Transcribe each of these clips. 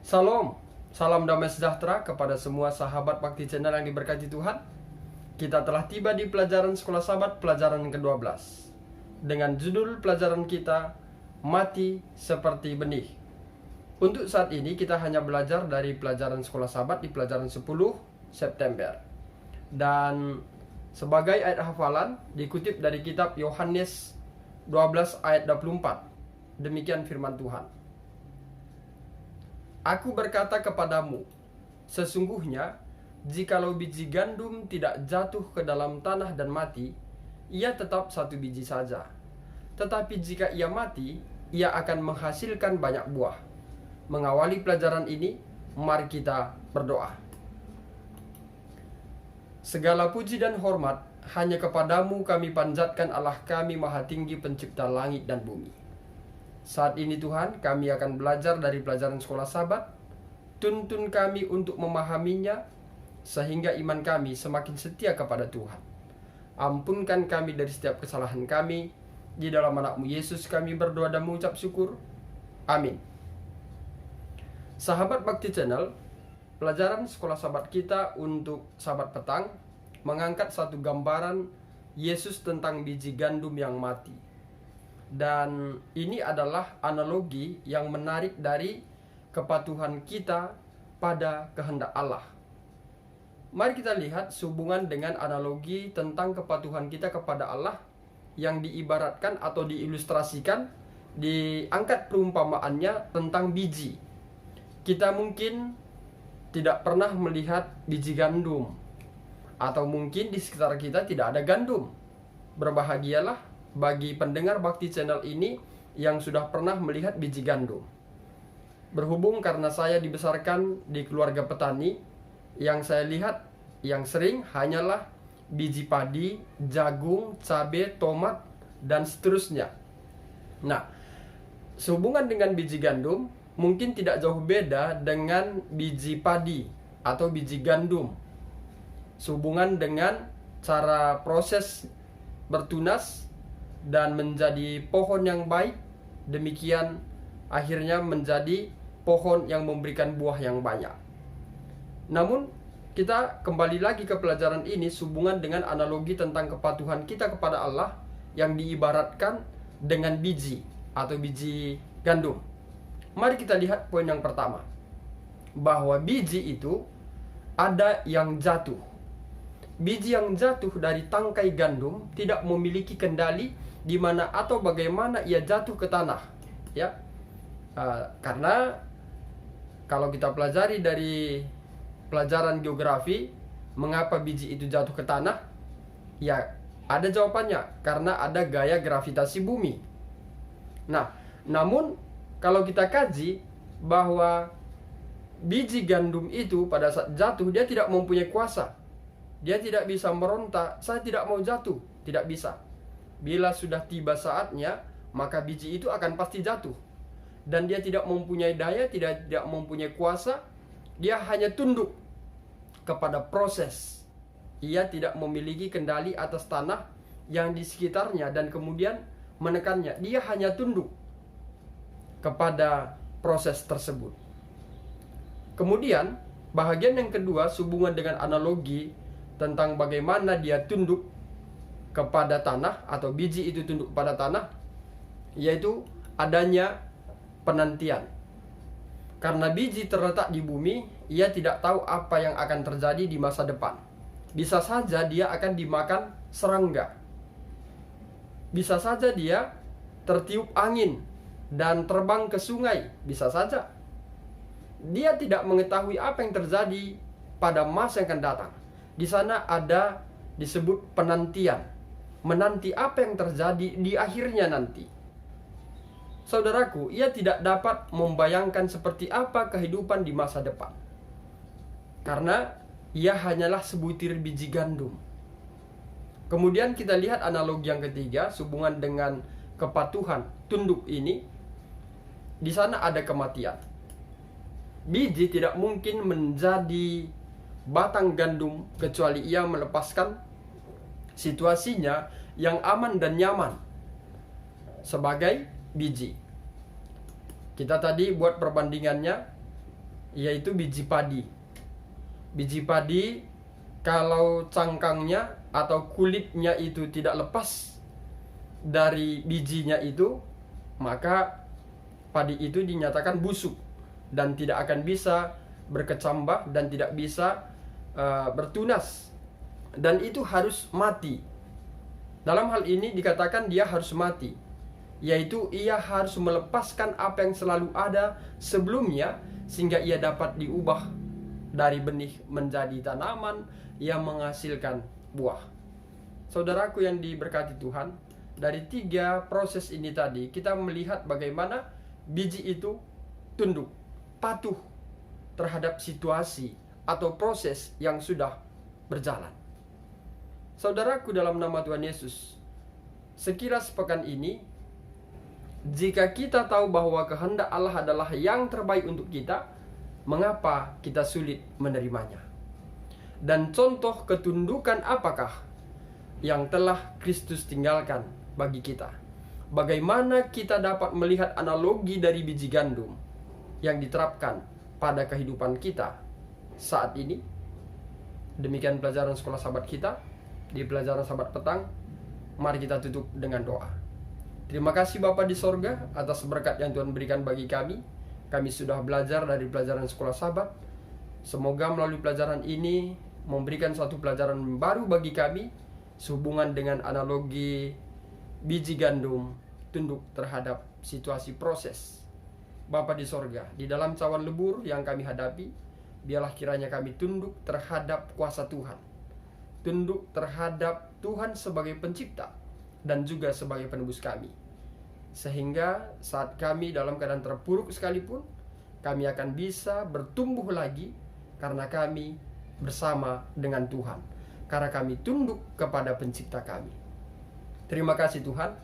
Salam, salam damai sejahtera kepada semua sahabat Bakti Channel yang diberkati Tuhan. Kita telah tiba di pelajaran Sekolah Sabat pelajaran ke-12 dengan judul pelajaran kita, Mati Seperti Benih. Untuk saat ini kita hanya belajar dari pelajaran Sekolah Sabat di pelajaran 10 September. Dan sebagai ayat hafalan dikutip dari kitab Yohanes 12 ayat 24. Demikian firman Tuhan. Aku berkata kepadamu, sesungguhnya jikalau biji gandum tidak jatuh ke dalam tanah dan mati, ia tetap satu biji saja. Tetapi jika ia mati, ia akan menghasilkan banyak buah. Mengawali pelajaran ini, mari kita berdoa. Segala puji dan hormat hanya kepadamu kami panjatkan, Allah kami maha tinggi, pencipta langit dan bumi. Saat ini Tuhan, kami akan belajar dari pelajaran Sekolah Sabat. Tuntun kami untuk memahaminya, sehingga iman kami semakin setia kepada Tuhan. Ampunkan kami dari setiap kesalahan kami. Di dalam anak-Mu Yesus kami berdoa dan mengucap syukur. Amin. Sahabat Bakti Channel, pelajaran Sekolah Sabat kita untuk Sabat petang mengangkat satu gambaran Yesus tentang biji gandum yang mati. Dan ini adalah analogi yang menarik dari kepatuhan kita pada kehendak Allah. Mari kita lihat sehubungan dengan analogi tentang kepatuhan kita kepada Allah yang diibaratkan atau diilustrasikan, diangkat perumpamaannya tentang biji. Kita mungkin tidak pernah melihat biji gandum, atau mungkin di sekitar kita tidak ada gandum. Berbahagialah bagi pendengar Bakti Channel ini yang sudah pernah melihat biji gandum. Berhubung karena saya dibesarkan di keluarga petani, yang saya lihat yang sering hanyalah biji padi, jagung, cabai, tomat, dan seterusnya. Nah, sehubungan dengan biji gandum mungkin tidak jauh beda dengan biji padi atau biji gandum. Sehubungan dengan cara proses bertunas dan menjadi pohon yang baik, demikian akhirnya menjadi pohon yang memberikan buah yang banyak. Namun kita kembali lagi ke pelajaran ini sehubungan dengan analogi tentang kepatuhan kita kepada Allah yang diibaratkan dengan biji atau biji gandum. Mari kita lihat poin yang pertama, bahwa biji itu ada yang jatuh. Biji yang jatuh dari tangkai gandum tidak memiliki kendali di mana atau bagaimana ia jatuh ke tanah, ya. Karena kalau kita pelajari dari pelajaran geografi, mengapa biji itu jatuh ke tanah? Ya, ada jawabannya, karena ada gaya gravitasi bumi. Nah, namun kalau kita kaji bahwa biji gandum itu pada saat jatuh dia tidak mempunyai kuasa. Dia tidak bisa meronta, saya tidak mau jatuh, tidak bisa. Bila sudah tiba saatnya, maka biji itu akan pasti jatuh. Dan dia tidak mempunyai daya, tidak mempunyai kuasa. Dia hanya tunduk kepada proses. Ia tidak memiliki kendali atas tanah yang di sekitarnya dan kemudian menekannya. Dia hanya tunduk kepada proses tersebut. Kemudian, bahagian yang kedua sehubungan dengan analogi tentang bagaimana dia tunduk kepada tanah atau biji itu tunduk pada tanah, yaitu adanya penantian. Karena biji terletak di bumi, ia tidak tahu apa yang akan terjadi di masa depan. Bisa saja dia akan dimakan serangga. Bisa saja dia tertiup angin dan terbang ke sungai, bisa saja. Dia tidak mengetahui apa yang terjadi pada masa yang akan datang. Di sana ada disebut penantian. Menanti apa yang terjadi di akhirnya nanti. Saudaraku, ia tidak dapat membayangkan seperti apa kehidupan di masa depan. Karena ia hanyalah sebutir biji gandum. Kemudian kita lihat analogi yang ketiga, sehubungan dengan kepatuhan tunduk ini. Di sana ada kematian. Biji tidak mungkin menjadi batang gandum kecuali ia melepaskan situasinya yang aman dan nyaman sebagai biji. Kita tadi buat perbandingannya yaitu biji padi. Biji padi kalau cangkangnya atau kulitnya itu tidak lepas dari bijinya itu, maka padi itu dinyatakan busuk dan tidak akan bisa berkecambah dan tidak bisa bertunas, dan itu harus mati. Dalam hal ini dikatakan dia harus mati, yaitu ia harus melepaskan apa yang selalu ada sebelumnya, sehingga ia dapat diubah dari benih menjadi tanaman yang menghasilkan buah. Saudaraku yang diberkati Tuhan, dari 3 proses ini tadi kita melihat bagaimana biji itu tunduk, patuh terhadap situasi atau proses yang sudah berjalan. Saudaraku dalam nama Tuhan Yesus, sekilas pekan ini, jika kita tahu bahwa kehendak Allah adalah yang terbaik untuk kita, mengapa kita sulit menerimanya? Dan contoh ketundukan apakah yang telah Kristus tinggalkan bagi kita? Bagaimana kita dapat melihat analogi dari biji gandum yang diterapkan pada kehidupan kita saat ini? Demikian pelajaran sekolah sahabat kita. Di pelajaran sahabat petang, mari kita tutup dengan doa. Terima kasih Bapa di sorga atas berkat yang Tuhan berikan bagi kami. Kami sudah belajar dari pelajaran sekolah sahabat. Semoga melalui pelajaran ini memberikan suatu pelajaran baru bagi kami sehubungan dengan analogi biji gandum tunduk terhadap situasi proses. Bapa di sorga, di dalam cawan lebur yang kami hadapi, biarlah kiranya kami tunduk terhadap kuasa Tuhan, tunduk terhadap Tuhan sebagai pencipta dan juga sebagai penebus kami, sehingga saat kami dalam keadaan terpuruk sekalipun, kami akan bisa bertumbuh lagi karena kami bersama dengan Tuhan, karena kami tunduk kepada pencipta kami. Terima kasih Tuhan,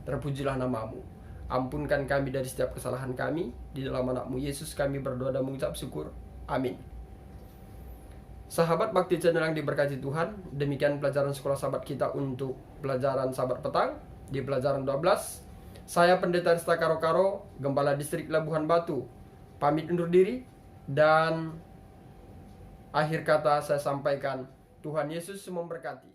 terpujilah nama-Mu. Ampunkan kami dari setiap kesalahan kami. Di dalam anak-Mu Yesus kami berdoa dan mengucap syukur. Amin. Sahabat Bakti Channel yang diberkati Tuhan, demikian pelajaran sekolah sahabat kita untuk pelajaran sahabat petang. Di pelajaran 12, saya Pendeta Rista Karo-Karo, Gembala Distrik Labuhan Batu, pamit undur diri, dan akhir kata saya sampaikan, Tuhan Yesus memberkati.